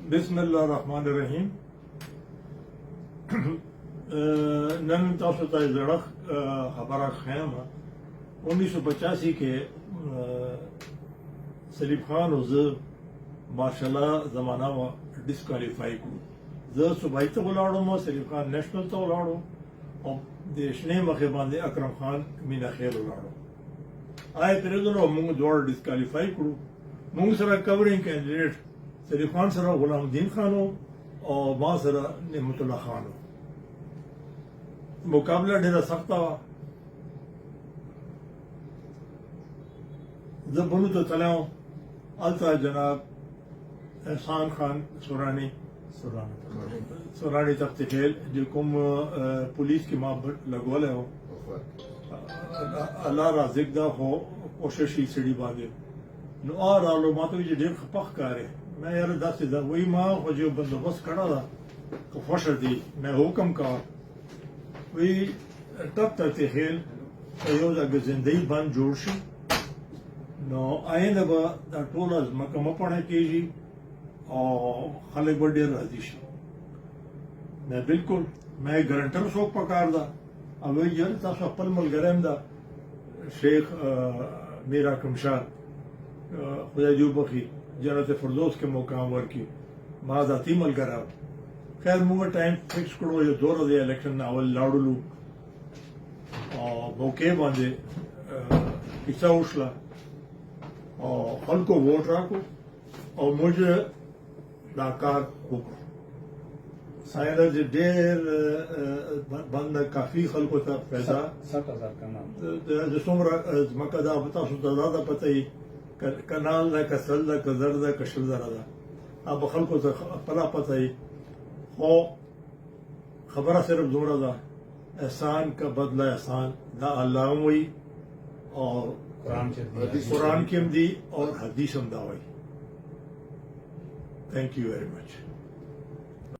बिस्मिल्लाहिर्रहमानिर्रहीम। नन तासु ता ज़ड़ख खबरा ख़ैम 1985 के सलीम खान उज़ माशाल्लाह ज़माना व डिस्क्वालीफाई को ज़ सुबाई तो बुलाड़ो मो सलीम खान नेशनल तो बुलाड़ो और देशने मखे बांधे अकरम खान मीना खेल बुलाड़ो आए तेरे दोनों मुंग दौड़ डिस्क्वालीफाई करूँ मुंग सरा कवरिंग कैंडिडेट सलीम खान सरा गुलामुद्दीन खान हो और मां सरा नेमतुल्ला खान हो। मुकाबला ढेरा सख्त हुआ। जब बोलू तो तलाओ अलता जनाब एहसान खान सुरानी तख्त खेल जो कुम पुलिस की मां लगोल है हो अल्लाह राजिकदा हो कोशिश ही सीढ़ी बागे नो आ रालो मातो जो ढेर खपख करे मैं यार दस वही मां हो जो बंदोबस्त करा था तो खुश थी मैं हुक्म का वही तब तक खेल यो अगर जिंदगी बंद जोड़ सी नो आइंदा बा टोला मका मपणे कीजी और खले बड़े राजी शी मैं बिल्कुल मैं गारंटर सोक पकार दा अब यार तास अपल मल गरम दा शेख मेरा कमशा खुदा जो बखी जन्नत फिरदौस के मुकाम वर की माजाती मल गरा खैर मुंगा टाइम फिक्स करो ये दौर दे इलेक्शन अवल लाडुलू और मौके बांधे किस्सा उछला और हल को वोट रखो और मुझे नाकार हुक्म साइड जे देर बंद काफी खल को था पैसा 7,000 का नाम जिसमें मकदा बता सुधा ज़्यादा पता ही कनाल ना कसल ना कजर ना कशल ज़रा अब खल को पला पता ही हो खबरा सिर्फ जोड़ा था एहसान का बदला एहसान ना अल्लाह हुई और कुरान की हमदी और हदीस हमदा हुई। Thank you very much.